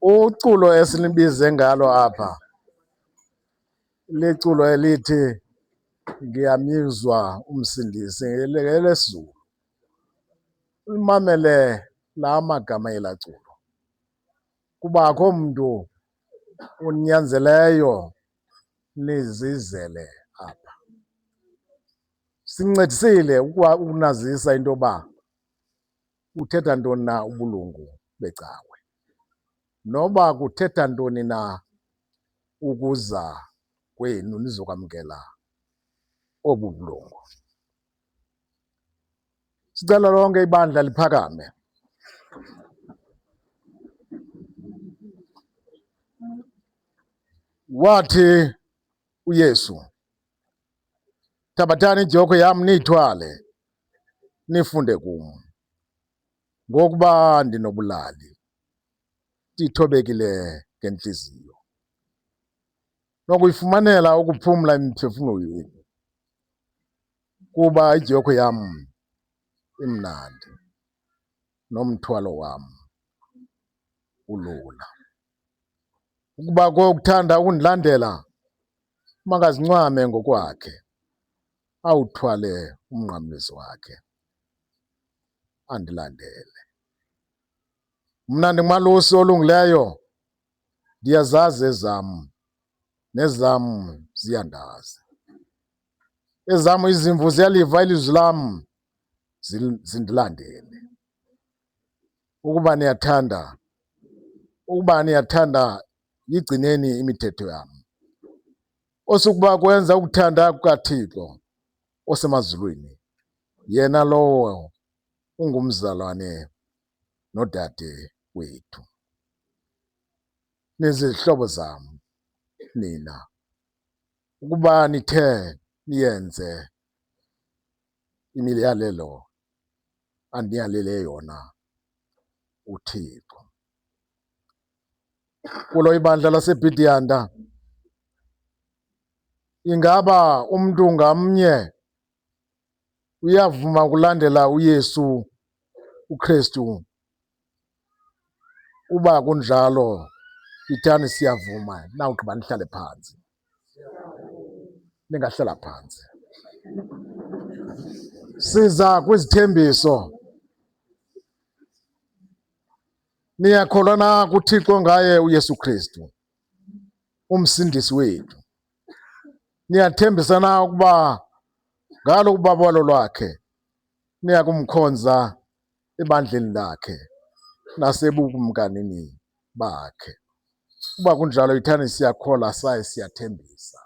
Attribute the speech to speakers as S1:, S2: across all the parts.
S1: Uculo esilibize ngalo apha liculo elithi ngiyamyuzwa umsindisi ngelesiZulu. Limamele la magama elaa culo, kuba akho mntu unyanzeleyo nizizele apha. Sincedisile ukunazisa into yoba uthetha ntoni na ubulungu becawe, noba kuthetha ntoni na ukuza kwenu nizokwamkela obu bulungu. Sicela lonke ibandla liphakame. Wathi uYesu, thabathani ijoko yam niyithwale nifunde kum, ngokuba ndinobulali ndithobekile ngentliziyo. Nokuyifumanela ukuphumla emphefumlweni, kuba ijoko yam imnandi nomthwalo wam ulula. Ukuba kokuthanda ukundilandela, makazincwame ngokwakhe, awuthwale umnqamlezo wakhe, andilandele. Mna ndingumalusi olungileyo, ndiyazazi ezam, nezam ziyandazi. Ezam izimvu ziyaliva ilizwi lam, zindilandele. Ukuba niyathanda, yigcineni imithetho yam. Osukuba kwenza ukuthanda kukaThixo osemazulwini, yena lowo ungumzalwane nodade wethu. Nizizihlobo zam nina, ukuba nithe niyenze imiyalelo andiyalele yona uThixo. Kulo ibandla laseBhidiyanda, ingaba umntu ngamnye uyavuma ukulandela uYesu uKristu? Uba kunjalo, yithani siyavuma. Nawugqiba nihlale phantsi. Ningahlala phantsi. Siza kwizithembiso. Niyakholwa na kuThixo ngaye uYesu Kristu, umsindisi wethu? Niyathembisa na ukuba ngalo ubabalo lwakhe niya kumkhonza ebandleni lakhe nasebukumkanini bakhe? Uba kunjalo, yithani siyakholwa saye siyathembisa.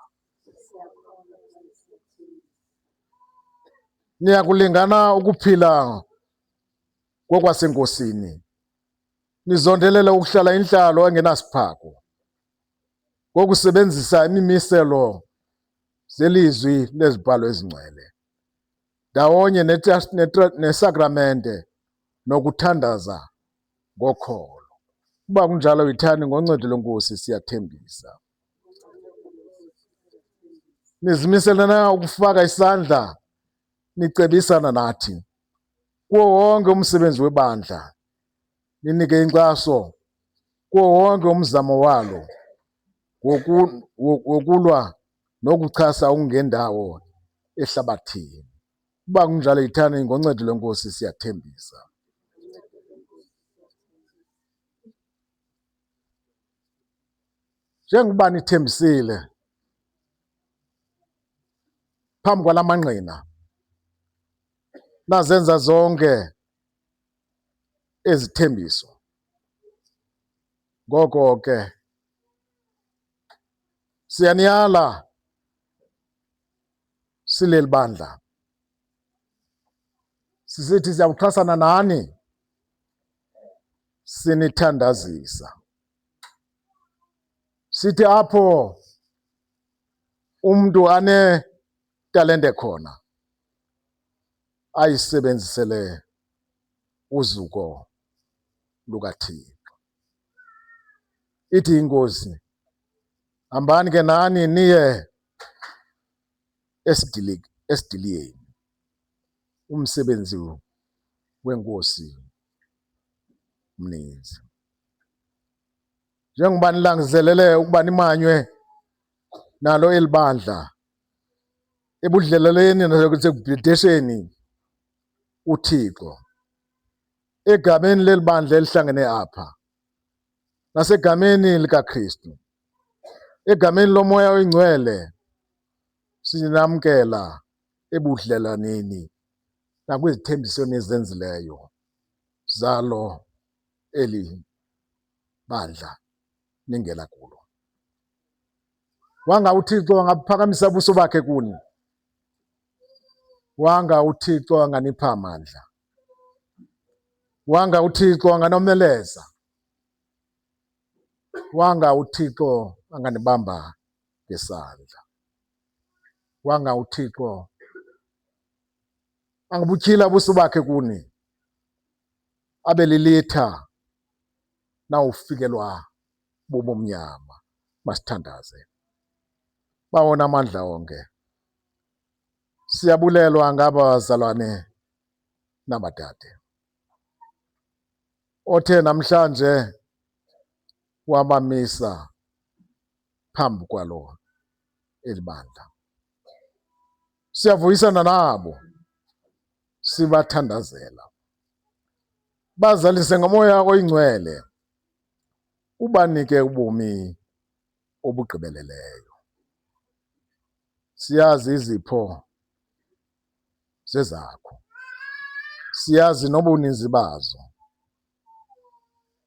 S1: Niyakulingana ukuphila ngokwasenkosini, nizondelele ukuhlala intlalo engenasiphako, ngokusebenzisa imimiselo zelizwi lezibhalo ezingcwele, ndawonye nesakramente nokuthandaza ngokholo. Uba kunjalo, yithani ngoncedo lweNkosi siyathembisa. Nizimisele na ukufaka isandla nicebisana nathi kuwo wonke umsebenzi webandla, ninike inkxaso kuwo wonke umzamo walo wokulwa nokuchasa okungendawo ehlabathini? Uba kunjalo, yithani ngoncedo lweNkosi siyathembisa. Njengoba nithembisile phambi kwala mangqina, nazenza zonke ezithembiso, ngoko ke siyaniyala sileli bandla, sisithi siyakuxhasana nani, sinithandazisa. Sithi apho umntu anetalente khona, ayisebenzisele uzuko lukaThixo. Ithi iNkosi, hambani ke nani niye esidiliyeni. Umsebenzi weNkosi mninzi. njengoba nilangizelele ukuba nimanywe nalo elibandla ebudleleleni nasekubhidesheni uThixo egameni lelibandla elihlangene apha nasegameni likaKristu egameni lomoya oyingcwele sinamkela ebudlelaneni nakwizithembiso nezenzileyo zalo eli bandla ningena kulo. Wanga uThixo angaphakamisa ubuso bakhe kuni, wanga uThixo anganipha amandla, wanga uThixo anganomeleza, wanga uThixo anganibamba ngesandla, wanga uThixo angabutyhila ubuso bakhe kuni abe lilitha nawufikelwa bubumnyama. Masithandaze. Bawona amandla onke, siyabulelwa ngaba bazalwane nabadade othe namhlanje wabamisa phambi kwalo elibandla. Siyavuyisana nabo, sibathandazela. Bazalise ngomoya oyingcwele, ubanike ubomi obugqibeleleyo. Siyazi izipho zezakho, siyazi nobuninzi bazo.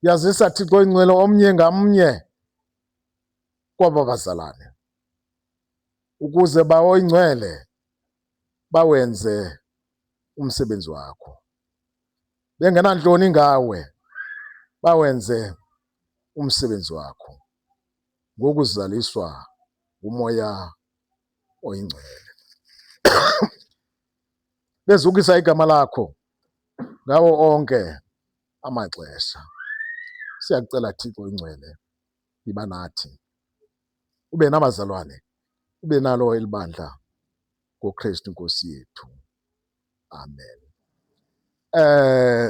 S1: Yazisa Thixo ingcwele omnye ngamnye kwaba bazalwane ukuze bawoyingcwele bawenze umsebenzi wakho, bengenantloni ngawe bawenze umsebenzi wakho ngokuzaliswa umoya oyingcwele. Bezukisa igama lakho ngawo onke amaxesha. Siyakucela Thixo ingcwele, yiba nathi, ube nabazalwane, ube nalo elibandla ngoKristu Nkosi yethu. Amen.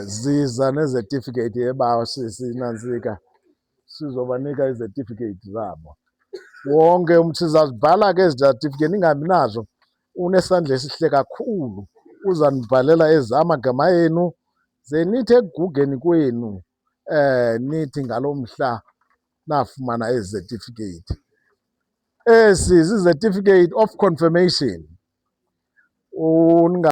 S1: Ziza nezertificate ebawo sinantsika, sizobanika izertificate zabo. Wonke sizazibhala ke ezi certificate, ningabi nazo. Unesandla esihle kakhulu, uzanibhalela ezi amagama enu ze nithi ekugugeni kwenu nithi ngaloo mhla nafumana ezi certificate. Ezi zi-certificate of confirmation.